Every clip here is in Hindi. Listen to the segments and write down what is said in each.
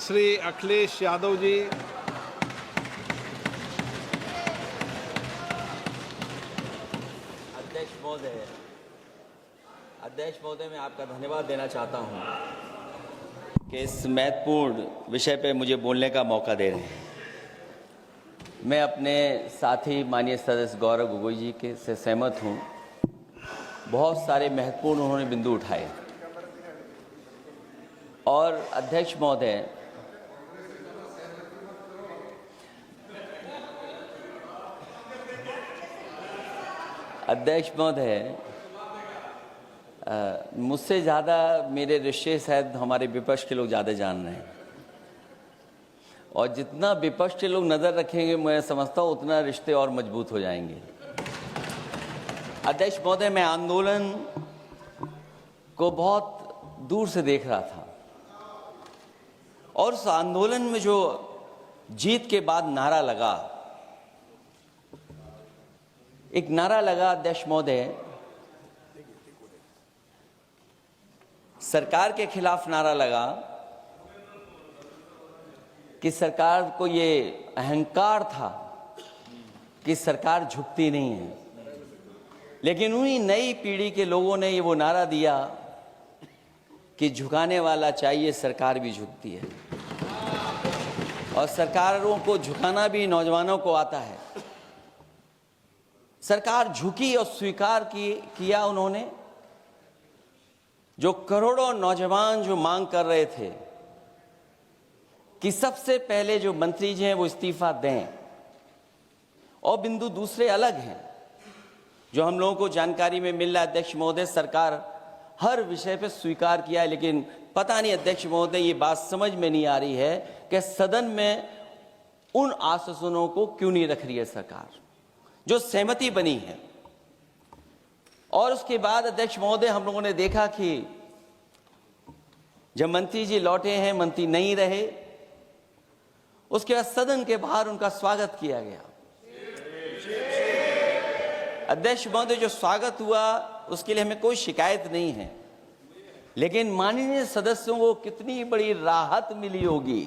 श्री अखिलेश यादव जी। अध्यक्ष महोदय, मैं आपका धन्यवाद देना चाहता हूं कि इस महत्वपूर्ण विषय पे मुझे बोलने का मौका दे रहे हैं। मैं अपने साथी माननीय सदस्य गौरव गोगोई जी के से सहमत हूं। बहुत सारे महत्वपूर्ण उन्होंने बिंदु उठाए और अध्यक्ष महोदय, मुझसे ज़्यादा मेरे रिश्ते शायद हमारे विपक्ष के लोग ज़्यादा जान रहे हैं और जितना विपक्ष के लोग नज़र रखेंगे मैं समझता हूँ उतना रिश्ते और मजबूत हो जाएंगे। अध्यक्ष महोदय, मैं आंदोलन को बहुत दूर से देख रहा था और उस आंदोलन में जो जीत के बाद नारा लगा, एक नारा लगा अध्यक्ष महोदय, सरकार के खिलाफ नारा लगा कि सरकार को ये अहंकार था कि सरकार झुकती नहीं है, लेकिन उन्हीं नई पीढ़ी के लोगों ने ये वो नारा दिया कि झुकाने वाला चाहिए, सरकार भी झुकती है और सरकारों को झुकाना भी नौजवानों को आता है। सरकार झुकी और स्वीकार किया उन्होंने। जो करोड़ों नौजवान जो मांग कर रहे थे कि सबसे पहले जो मंत्री जी हैं वो इस्तीफा दें, और बिंदु दूसरे अलग हैं जो हम लोगों को जानकारी में मिल रहा है। अध्यक्ष महोदय, सरकार हर विषय पे स्वीकार किया है, लेकिन पता नहीं अध्यक्ष महोदय ये बात समझ में नहीं आ रही है कि सदन में उन आश्वासनों को क्यों नहीं रख रही है सरकार जो सहमति बनी है। और उसके बाद अध्यक्ष महोदय, हम लोगों ने देखा कि जब मंत्री जी लौटे हैं, मंत्री नहीं रहे, उसके बाद सदन के बाहर उनका स्वागत किया गया। अध्यक्ष महोदय, जो स्वागत हुआ उसके लिए हमें कोई शिकायत नहीं है, लेकिन माननीय सदस्यों को कितनी बड़ी राहत मिली होगी,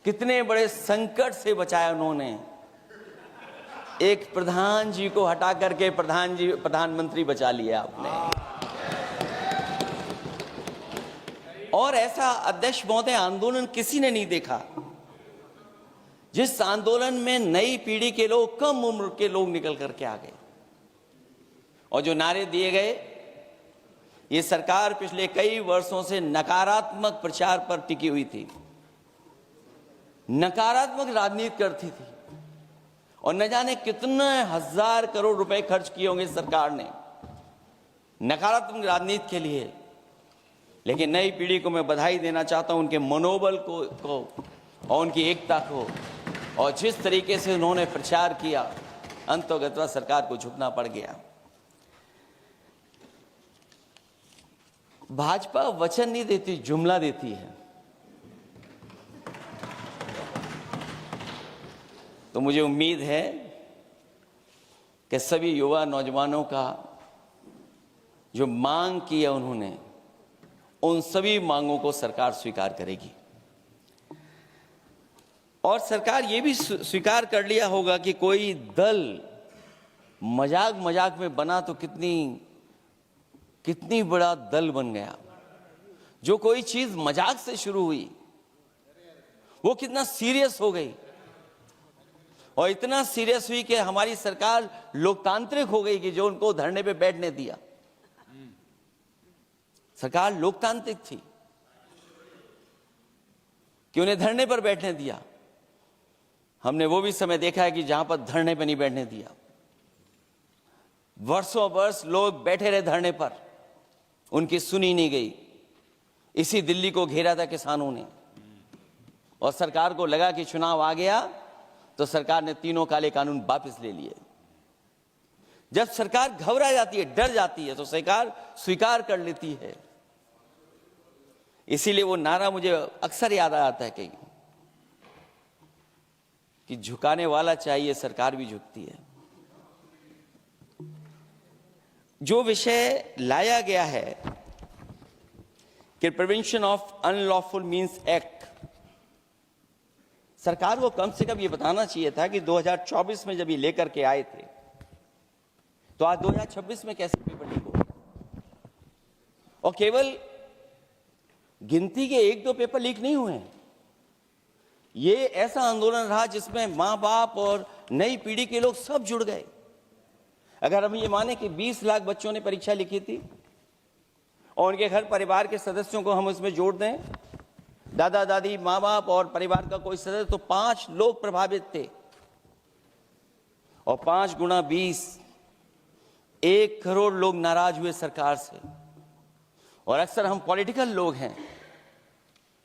कितने बड़े संकट से बचाया उन्होंने। एक प्रधान जी को हटा करके प्रधानमंत्री बचा लिया आपने। और ऐसा अध्यक्ष महोदय आंदोलन किसी ने नहीं देखा जिस आंदोलन में नई पीढ़ी के लोग, कम उम्र के लोग निकल करके आ गए और जो नारे दिए गए। ये सरकार पिछले कई वर्षों से नकारात्मक प्रचार पर टिकी हुई थी, नकारात्मक राजनीति करती थी और न जाने कितने हजार करोड़ रुपए खर्च किए होंगे सरकार ने नकारात्मक राजनीति के लिए। लेकिन नई पीढ़ी को मैं बधाई देना चाहता हूं, उनके मनोबल को और उनकी एकता को, और जिस तरीके से उन्होंने प्रचार किया, अंततः सरकार को झुकना पड़ गया। भाजपा वचन नहीं देती, जुमला देती है। तो मुझे उम्मीद है कि सभी युवा नौजवानों का जो मांग की है उन्होंने, उन सभी मांगों को सरकार स्वीकार करेगी। और सरकार ये भी स्वीकार कर लिया होगा कि कोई दल मजाक में बना तो कितनी बड़ा दल बन गया। जो कोई चीज मजाक से शुरू हुई वो कितना सीरियस हो गई, और इतना सीरियस हुई कि हमारी सरकार लोकतांत्रिक हो गई कि जो उनको धरने पे बैठने दिया। सरकार लोकतांत्रिक थी कि उन्हें धरने पर बैठने दिया। हमने वो भी समय देखा है कि जहां पर धरने पर नहीं बैठने दिया, वर्षों वर्ष लोग बैठे रहे धरने पर, उनकी सुनी नहीं गई। इसी दिल्ली को घेरा था किसानों ने, और सरकार को लगा कि चुनाव आ गया तो सरकार ने तीनों काले कानून वापस ले लिए। जब सरकार घबरा जाती है, डर जाती है, तो सरकार स्वीकार कर लेती है। इसीलिए वो नारा मुझे अक्सर याद आता है कि झुकाने वाला चाहिए, सरकार भी झुकती है। जो विषय लाया गया है कि prevention of unlawful means act, सरकार को कम से कम ये बताना चाहिए था कि 2024 में जब ये लेकर के आए थे तो आज 2026 में कैसे पेपर लीक हो गया। और केवल गिनती के 1-2 पेपर लीक नहीं हुए हैं, ये ऐसा आंदोलन रहा जिसमें मां बाप और नई पीढ़ी के लोग सब जुड़ गए। अगर हम ये माने कि 20 लाख बच्चों ने परीक्षा लिखी थी और उनके घर परिवार के सदस्यों को हम उसमें जोड़ दें, दादा दादी माँ बाप और परिवार का कोई सदस्य, तो 5 लोग प्रभावित थे। और 5 गुणा 20, 1 करोड़ लोग नाराज हुए सरकार से। और अक्सर हम पॉलिटिकल लोग हैं,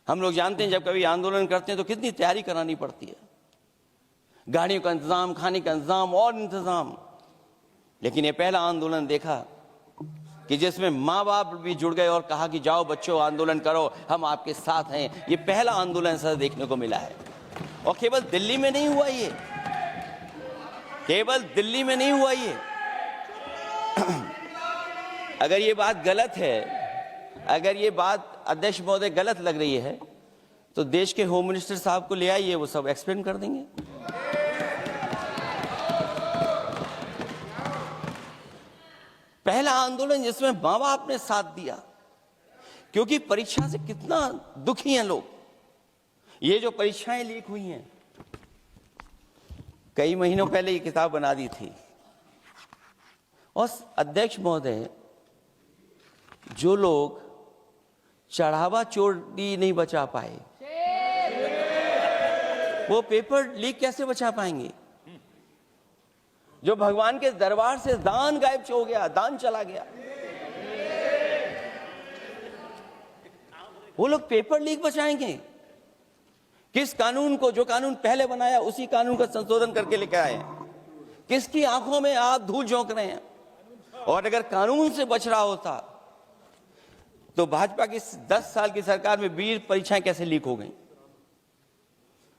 हम लोग जानते हैं जब कभी आंदोलन करते हैं तो कितनी तैयारी करानी पड़ती है, गाड़ियों का इंतजाम, खाने का इंतजाम और इंतजाम। लेकिन ये पहला आंदोलन देखा कि जिसमें माँ बाप भी जुड़ गए और कहा कि जाओ बच्चों आंदोलन करो, हम आपके साथ हैं। ये पहला आंदोलन ऐसा देखने को मिला है। और केवल दिल्ली में नहीं हुआ ये, केवल दिल्ली में नहीं हुआ ये। अगर ये बात गलत है, अगर ये बात अध्यक्ष महोदय गलत लग रही है तो देश के होम मिनिस्टर साहब को ले आइए, वो सब एक्सप्लेन कर देंगे। पहला आंदोलन जिसमें मां बाप ने साथ दिया, क्योंकि परीक्षा से कितना दुखी हैं लोग। ये जो परीक्षाएं लीक हुई हैं, कई महीनों पहले ये किताब बना दी थी। और अध्यक्ष महोदय, जो लोग चढ़ावा चोरी नहीं बचा पाए, वो पेपर लीक कैसे बचा पाएंगे? जो भगवान के दरबार से दान गायब हो गया, दान चला गया, वो लोग पेपर लीक बचाएंगे? किस कानून को, जो कानून पहले बनाया उसी कानून का संशोधन करके लेकर आए हैं? किसकी आंखों में आप धूल झोंक रहे हैं? और अगर कानून से बच रहा होता तो भाजपा की 10 साल की सरकार में 20 परीक्षाएं कैसे लीक हो गई?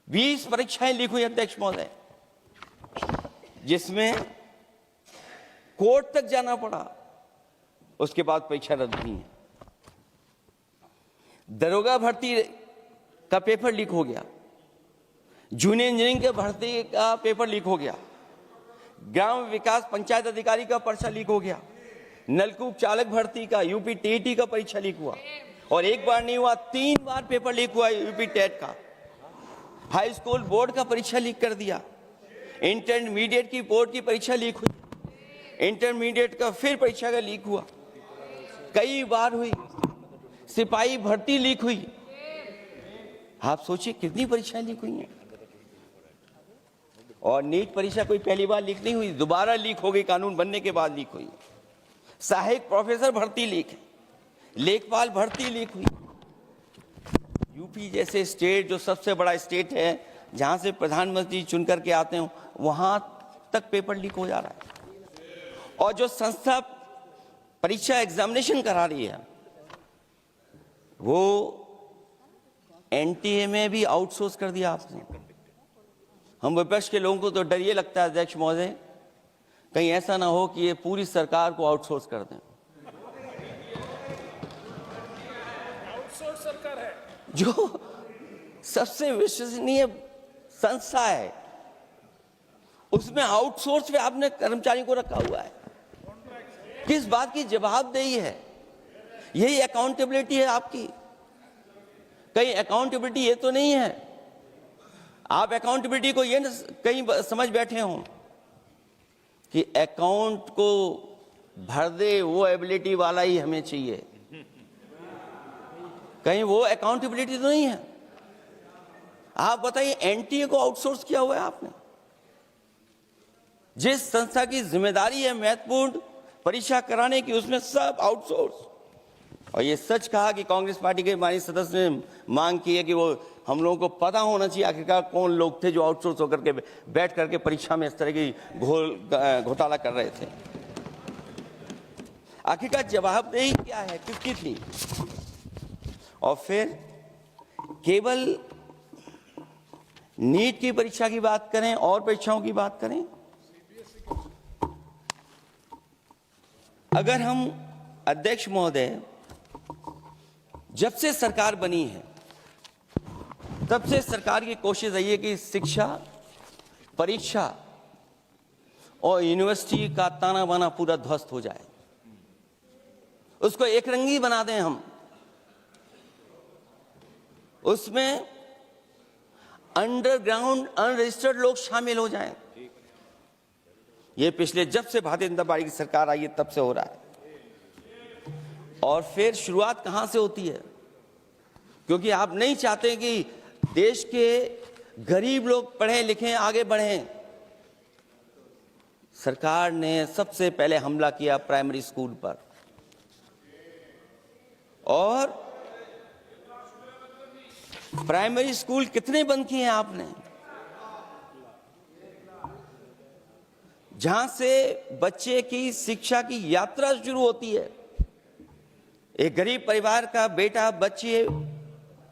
20 परीक्षाएं लीक हुई अध्यक्ष महोदय, जिसमें कोर्ट तक जाना पड़ा, उसके बाद परीक्षा रद्द हुई है। दरोगा भर्ती का पेपर लीक हो गया, जूनियर इंजीनियरिंग के भर्ती का पेपर लीक हो गया, ग्राम विकास पंचायत अधिकारी का पर्चा लीक हो गया, नलकूप चालक भर्ती का, यूपी टीईटी का परीक्षा लीक हुआ। और एक बार नहीं हुआ, 3 बार पेपर लीक हुआ यूपी टेट का। हाई स्कूल बोर्ड का परीक्षा लीक कर दिया, इंटरमीडिएट की बोर्ड की परीक्षा लीक हुई, इंटरमीडिएट का फिर परीक्षा का लीक हुआ, कई बार हुई। सिपाही भर्ती लीक हुई। आप सोचिए कितनी परीक्षाएं लीक हुई हैं। और नीट परीक्षा कोई पहली बार लीक नहीं हुई, दोबारा लीक हो गई, कानून बनने के बाद लीक हुई। सहायक प्रोफेसर भर्ती लीक है, लेखपाल भर्ती लीक हुई। यूपी जैसे स्टेट, जो सबसे बड़ा स्टेट है, जहां से प्रधानमंत्री चुन करके आते हैं, वहां तक पेपर लीक हो जा रहा है। और जो संस्था परीक्षा एग्जामिनेशन करा रही है, वो एनटीए में भी आउटसोर्स कर दिया आपने। हम विपक्ष के लोगों को तो डर ये लगता है अध्यक्ष महोदय, कहीं ऐसा ना हो कि ये पूरी सरकार को आउटसोर्स कर दें। आउटसोर्स सरकार है, जो सबसे विश्वसनीय संस्था है, उसमें आउटसोर्स पे आपने कर्मचारियों को रखा हुआ है। किस बात की जवाबदेही है? यही अकाउंटेबिलिटी है आपकी? कहीं अकाउंटेबिलिटी ये तो नहीं है, आप अकाउंटेबिलिटी को ये कहीं समझ बैठे हो कि अकाउंट को भर दे वो एबिलिटी वाला ही हमें चाहिए? कहीं वो अकाउंटेबिलिटी तो नहीं है। आप बताइए, एनटीए को आउटसोर्स किया हुआ है आपने। जिस संस्था की जिम्मेदारी है महत्वपूर्ण परीक्षा कराने की, उसमें सब आउटसोर्स। और ये सच कहा कि कांग्रेस पार्टी के माननीय सदस्य ने मांग की है कि वो हम लोगों को पता होना चाहिए आखिरकार कौन लोग थे जो आउटसोर्स होकर के बैठ करके परीक्षा में इस तरह की घोटाला कर रहे थे। आखिरकार जवाबदेही क्या है, किसकी थी? और फिर केवल नीट की परीक्षा की बात करें और परीक्षाओं की बात करें, अगर हम अध्यक्ष महोदय, जब से सरकार बनी है तब से सरकार की कोशिश रही है कि शिक्षा, परीक्षा और यूनिवर्सिटी का ताना बाना पूरा ध्वस्त हो जाए, उसको एक रंगी बना दें हम, उसमें अंडरग्राउंड अनरजिस्टर्ड लोग शामिल हो जाएं। ये पिछले जब से भारतीय जनता पार्टी की सरकार आई है तब से हो रहा है। और फिर शुरुआत कहां से होती है? क्योंकि आप नहीं चाहते कि देश के गरीब लोग पढ़ें लिखें आगे बढ़ें। सरकार ने सबसे पहले हमला किया प्राइमरी स्कूल पर, और प्राइमरी स्कूल कितने बंद किए हैं आपने? जहां से बच्चे की शिक्षा की यात्रा शुरू होती है। एक गरीब परिवार का बेटा, बच्चे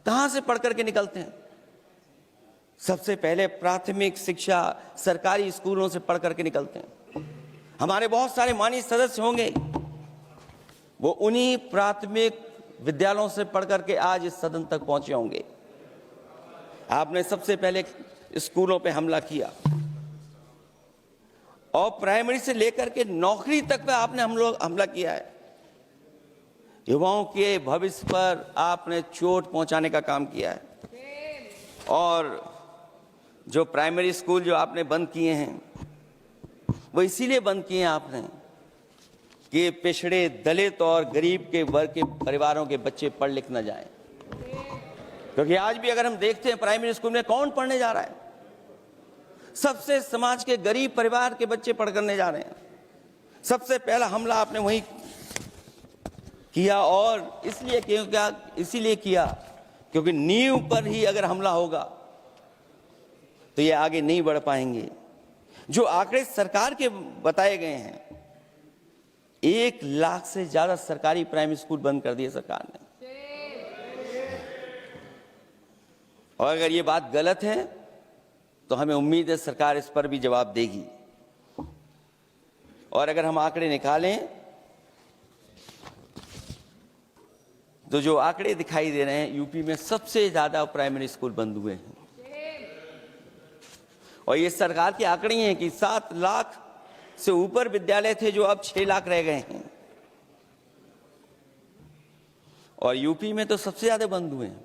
कहां से पढ़ करके निकलते हैं? सबसे पहले प्राथमिक शिक्षा सरकारी स्कूलों से पढ़ करके निकलते हैं। हमारे बहुत सारे माननीय सदस्य होंगे, वो उन्हीं प्राथमिक विद्यालयों से पढ़ करके आज इस सदन तक पहुंचे होंगे। आपने सबसे पहले स्कूलों पे हमला किया, और प्राइमरी से लेकर के नौकरी तक पे आपने हमला किया है। युवाओं के भविष्य पर आपने चोट पहुंचाने का काम किया है। और जो प्राइमरी स्कूल जो आपने बंद किए हैं, वो इसीलिए बंद किए हैं आपने कि पिछड़े, दलित और गरीब के वर्ग के परिवारों के बच्चे पढ़ लिख न जाएं। क्योंकि आज भी अगर हम देखते हैं प्राइमरी स्कूल में कौन पढ़ने जा रहा है? सबसे समाज के गरीब परिवार के बच्चे पढ़ करने जा रहे हैं। सबसे पहला हमला आपने वही किया, और इसीलिए किया क्योंकि नींव पर ही अगर हमला होगा तो ये आगे नहीं बढ़ पाएंगे। जो आंकड़े सरकार के बताए गए हैं, 1 लाख से ज्यादा सरकारी प्राइमरी स्कूल बंद कर दिए सरकार ने। और अगर ये बात गलत है तो हमें उम्मीद है सरकार इस पर भी जवाब देगी। और अगर हम आंकड़े निकालें तो जो आंकड़े दिखाई दे रहे हैं, यूपी में सबसे ज्यादा प्राइमरी स्कूल बंद हुए हैं। और ये सरकार के आंकड़े हैं कि 7 लाख से ऊपर विद्यालय थे जो अब 6 लाख रह गए हैं। और यूपी में तो सबसे ज्यादा बंद हुए हैं।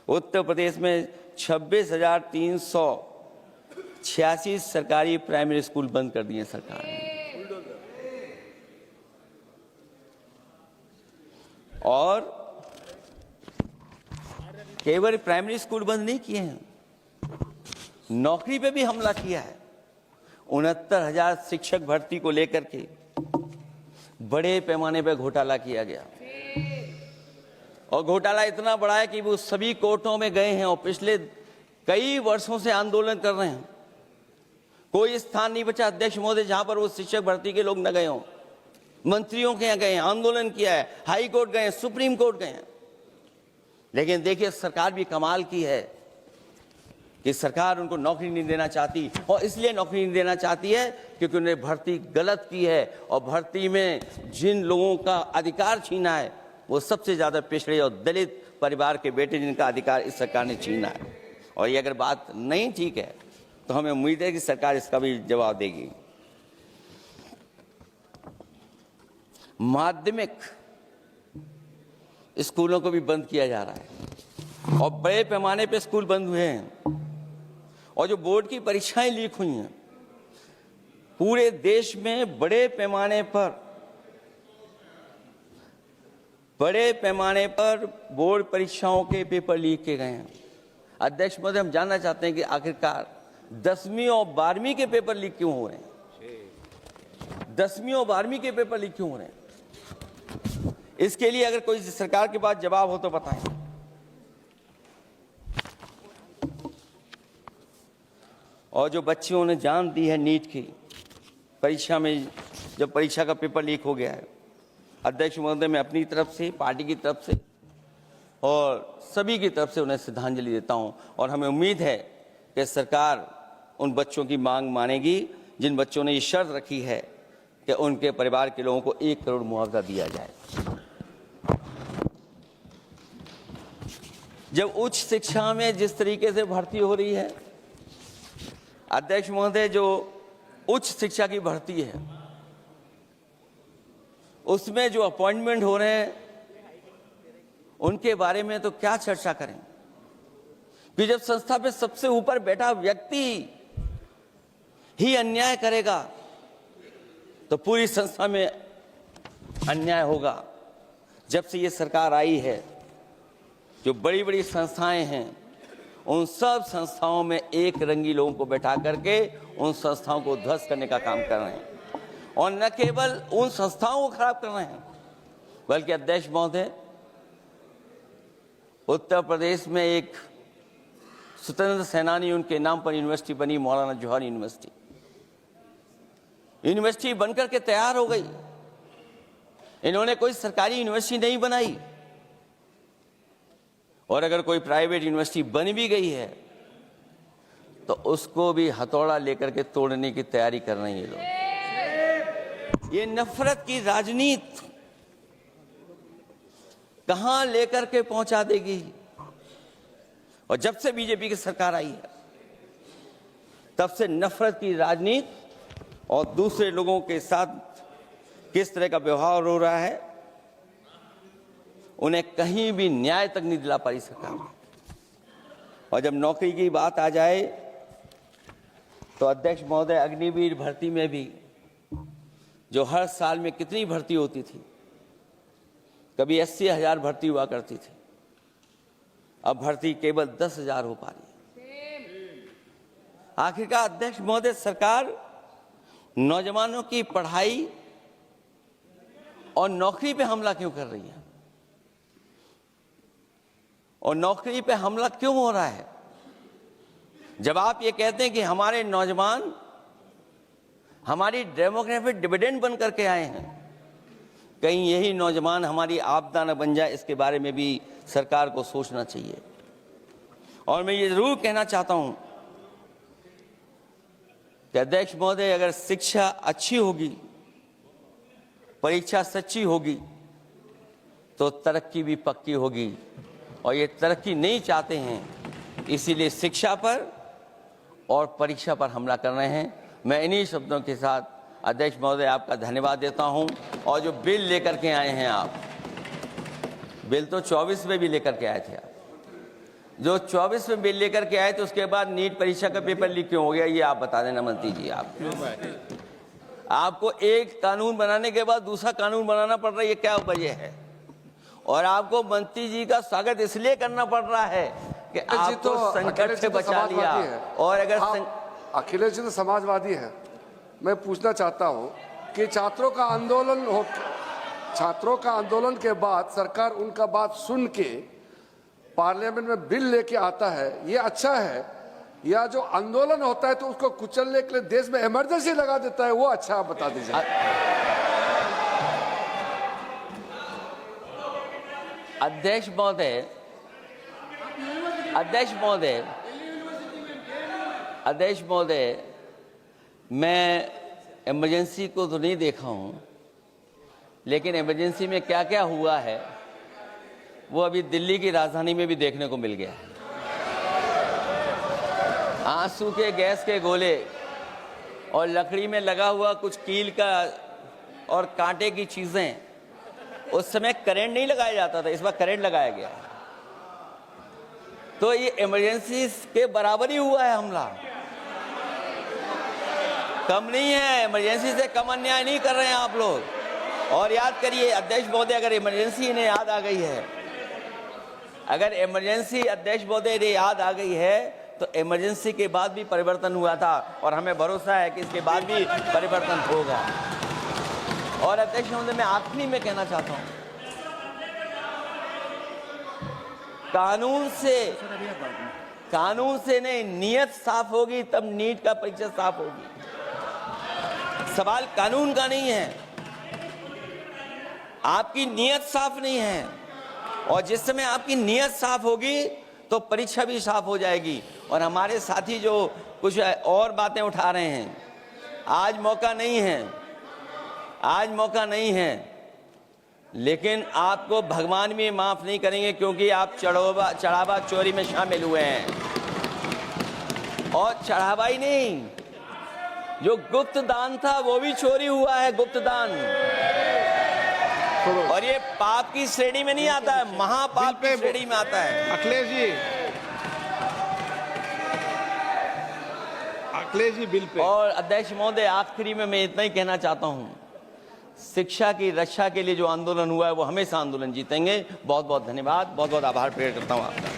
उत्तर प्रदेश में 26,386 सरकारी प्राइमरी स्कूल बंद कर दिए सरकार ने। और केवल प्राइमरी स्कूल बंद नहीं किए हैं, नौकरी पे भी हमला किया है। 69,000 शिक्षक भर्ती को लेकर के बड़े पैमाने पर घोटाला किया गया। और घोटाला इतना बड़ा है कि वो सभी कोर्टों में गए हैं और पिछले कई वर्षों से आंदोलन कर रहे हैं। कोई स्थान नहीं बचा अध्यक्ष महोदय जहां पर वो शिक्षक भर्ती के लोग न गए हों। मंत्रियों के यहाँ गए हैं, आंदोलन किया है, हाई कोर्ट गए हैं, सुप्रीम कोर्ट गए हैं। लेकिन देखिए सरकार भी कमाल की है कि सरकार उनको नौकरी नहीं देना चाहती। और इसलिए नौकरी नहीं देना चाहती है क्योंकि उन्होंने भर्ती गलत की है। और भर्ती में जिन लोगों का अधिकार छीना है वो सबसे ज्यादा पिछड़े और दलित परिवार के बेटे, जिनका अधिकार इस सरकार ने छीना है। और ये अगर बात नहीं ठीक है तो हमें उम्मीद है कि सरकार इसका भी जवाब देगी। माध्यमिक स्कूलों को भी बंद किया जा रहा है और बड़े पैमाने पे स्कूल बंद हुए हैं। और जो बोर्ड की परीक्षाएं लीक हुई हैं, पूरे देश में बड़े पैमाने पर बोर्ड परीक्षाओं के पेपर लीक किए गए हैं। अध्यक्ष महोदय, हम जानना चाहते हैं कि आखिरकार 10वीं और 12वीं के पेपर लीक क्यों हो रहे हैं? 10वीं और 12वीं के पेपर लीक क्यों हो रहे हैं? इसके लिए अगर कोई सरकार के पास जवाब हो तो बताएं। और जो बच्चियों ने जान दी है नीट की परीक्षा में, जब परीक्षा का पेपर लीक हो गया है, अध्यक्ष महोदय, मैं अपनी तरफ से, पार्टी की तरफ से और सभी की तरफ से उन्हें श्रद्धांजलि देता हूं। और हमें उम्मीद है कि सरकार उन बच्चों की मांग मानेगी जिन बच्चों ने ये शर्त रखी है कि उनके परिवार के लोगों को 1 करोड़ मुआवजा दिया जाए। जब उच्च शिक्षा में जिस तरीके से भर्ती हो रही है, अध्यक्ष महोदय, जो उच्च शिक्षा की भर्ती है उसमें जो अपॉइंटमेंट हो रहे हैं उनके बारे में तो क्या चर्चा करें कि जब संस्था पे सबसे ऊपर बैठा व्यक्ति ही अन्याय करेगा तो पूरी संस्था में अन्याय होगा। जब से ये सरकार आई है, जो बड़ी बड़ी संस्थाएं हैं उन सब संस्थाओं में एक रंगी लोगों को बैठा करके उन संस्थाओं को ध्वस्त करने का काम कर रहे हैं, और न केवल उन संस्थाओं को खराब कर रहे हैं बल्कि अध्यक्ष महोदय, उत्तर प्रदेश में एक स्वतंत्र सेनानी, उनके नाम पर यूनिवर्सिटी बनी, मौलाना जौहर यूनिवर्सिटी। यूनिवर्सिटी बनकर के तैयार हो गई। इन्होंने कोई सरकारी यूनिवर्सिटी नहीं बनाई, और अगर कोई प्राइवेट यूनिवर्सिटी बन भी गई है तो उसको भी हथौड़ा लेकर के तोड़ने की तैयारी कर रहे हैं ये लोग। ये नफरत की राजनीति कहां लेकर के पहुंचा देगी। और जब से बीजेपी की सरकार आई है तब से नफरत की राजनीति और दूसरे लोगों के साथ किस तरह का व्यवहार हो रहा है, उन्हें कहीं भी न्याय तक नहीं दिला पाई सरकार। और जब नौकरी की बात आ जाए तो अध्यक्ष महोदय, अग्निवीर भर्ती में भी जो हर साल में कितनी भर्ती होती थी, कभी 80,000 भर्ती हुआ करती थी, अब भर्ती केवल 10,000 हो पा रही है। आखिरकार अध्यक्ष महोदय, सरकार नौजवानों की पढ़ाई और नौकरी पे हमला क्यों कर रही है, और नौकरी पे हमला क्यों हो रहा है? जब आप ये कहते हैं कि हमारे नौजवान हमारी डेमोग्राफिक डिविडेंड बन करके आए हैं, कहीं यही नौजवान हमारी आपदा न बन जाए, इसके बारे में भी सरकार को सोचना चाहिए। और मैं ये जरूर कहना चाहता हूं कि अध्यक्ष महोदय, अगर शिक्षा अच्छी होगी, परीक्षा सच्ची होगी, तो तरक्की भी पक्की होगी। और ये तरक्की नहीं चाहते हैं, इसीलिए शिक्षा पर और परीक्षा पर हमला कर रहे हैं। मैं इन्हीं शब्दों के साथ अध्यक्ष महोदय आपका धन्यवाद देता हूं। और जो बिल लेकर के आए हैं आप, बिल तो 24 में भी लेकर के आए थे आप, जो 24 में बिल लेकर के आए थे उसके बाद नीट परीक्षा का पेपर लीक क्यों हो गया, ये आप बता देना मंत्री जी। आपको एक कानून बनाने के बाद दूसरा कानून बनाना पड़ रहा है, ये क्या वजह है? और आपको मंत्री जी का स्वागत इसलिए करना पड़ रहा है कि आपको संकट से बचा लिया। और अगर अखिलेश जी तो समाजवादी है। मैं पूछना चाहता हूं कि छात्रों का आंदोलन के बाद सरकार उनका बात सुन के पार्लियामेंट में बिल लेके आता है, ये अच्छा है, या जो आंदोलन होता है तो उसको कुचलने के लिए देश में इमरजेंसी लगा देता है, वो अच्छा? आप बता दीजिए। अध्यक्ष महोदय, मैं इमरजेंसी को तो नहीं देखा हूं, लेकिन इमरजेंसी में क्या क्या हुआ है वो अभी दिल्ली की राजधानी में भी देखने को मिल गया है। आंसू के गैस के गोले और लकड़ी में लगा हुआ कुछ कील का और कांटे की चीजें, उस समय करंट नहीं लगाया जाता था, इस बार करंट लगाया गया। तो ये इमरजेंसी के बराबर ही हुआ है हमला, कम नहीं है। इमरजेंसी से कम अन्याय नहीं कर रहे हैं आप लोग। और याद करिए अध्यक्ष महोदय, अगर इमरजेंसी इन्हें याद आ गई है, अगर इमरजेंसी अध्यक्ष महोदय इन्हें याद आ गई है, तो इमरजेंसी के बाद भी परिवर्तन हुआ था और हमें भरोसा है कि इसके बाद भी परिवर्तन होगा। और अध्यक्ष महोदय, मैं आखिरी में कहना चाहता हूं, कानून से नहीं, नियत साफ होगी तब नीट का परीक्षा साफ होगी। सवाल कानून का नहीं है, आपकी नियत साफ नहीं है। और जिस समय आपकी नियत साफ होगी तो परीक्षा भी साफ हो जाएगी। और हमारे साथी जो कुछ और बातें उठा रहे हैं, आज मौका नहीं है लेकिन आपको भगवान भी माफ नहीं करेंगे, क्योंकि आप चढ़ावा चोरी में शामिल हुए हैं। और चढ़ावा ही नहीं, जो गुप्त दान था वो भी चोरी हुआ है, गुप्त दान। और ये पाप की श्रेणी में नहीं आता है, महापाप की श्रेणी में आता है। Akhilesh ji bill pay. और अध्यक्ष महोदय, आखिरी में मैं इतना ही कहना चाहता हूं, शिक्षा की रक्षा के लिए जो आंदोलन हुआ है वो हमेशा आंदोलन जीतेंगे। बहुत बहुत धन्यवाद, बहुत बहुत आभार प्रकट करता हूं आपका।